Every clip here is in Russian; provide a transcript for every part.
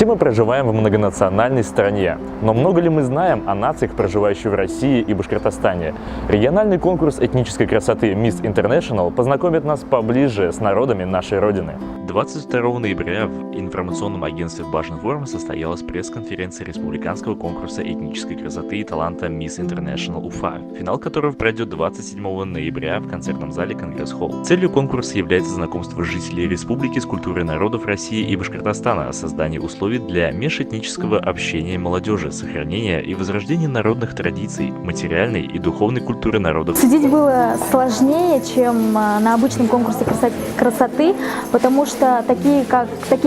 Все мы проживаем в многонациональной стране, но много ли мы знаем о нациях, проживающих в России и Башкортостане? Региональный конкурс этнической красоты Miss International познакомит нас поближе с народами нашей Родины. 22 ноября в информационном агентстве Башинформ состоялась пресс-конференция республиканского конкурса этнической красоты и таланта Miss International Уфа, финал которого пройдет 27 ноября в концертном зале Конгресс-холл. Целью конкурса является знакомство жителей республики с культурой народов России и Башкортостана, создание условий для межэтнического общения молодежи, сохранения и возрождения народных традиций, материальной и духовной культуры народов. Судить было сложнее, чем на обычном конкурсе красоты, потому что такие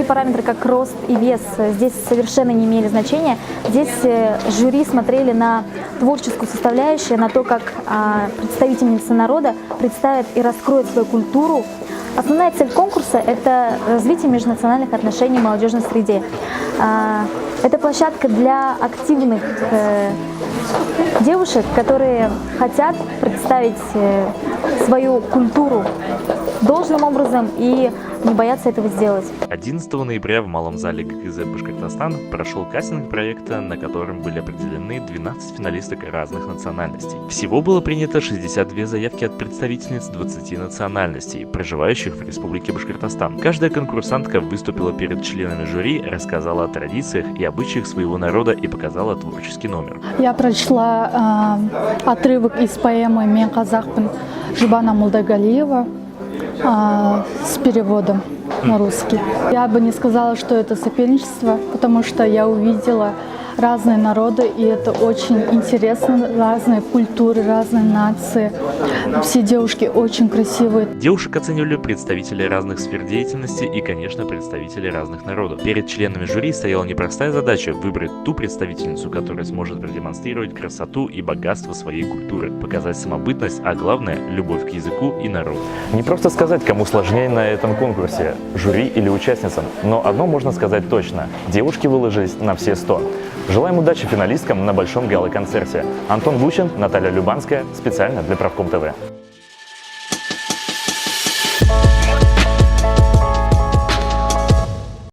параметры, как рост и вес, здесь совершенно не имели значения. Здесь жюри смотрели на творческую составляющую, на то, как представительница народа представит и раскроет свою культуру. Основная цель конкурса – это развитие межнациональных отношений в молодежной среде. Это площадка для активных девушек, которые хотят представить свою культуру должным образом и не боятся этого сделать. 11 ноября в Малом зале ГКЗ Башкортостан прошел кастинг проекта, на котором были определены 12 финалисток разных национальностей. Всего было принято 62 заявки от представительниц 20 национальностей, проживающих в Республике Башкортостан. Каждая конкурсантка выступила перед членами жюри, рассказала о традициях и обычаях своего народа и показала творческий номер. Я прочла отрывок из поэмы «Мен казахпын» Жубана Молдагалиева с переводом на русский. Я бы не сказала, что это соперничество, потому что я увидела разные народы, и это очень интересно, разные культуры, разные нации. Все девушки очень красивые. Девушек оценивали представители разных сфер деятельности и, конечно, представители разных народов. Перед членами жюри стояла непростая задача выбрать ту представительницу, которая сможет продемонстрировать красоту и богатство своей культуры, показать самобытность, а главное – любовь к языку и народу. Не просто сказать, кому сложнее на этом конкурсе – жюри или участницам, но одно можно сказать точно – девушки выложились на все 100. Желаем удачи финалисткам на большом гала-концерте. Антон Гущин, Наталья Любанская, специально для Правком ТВ.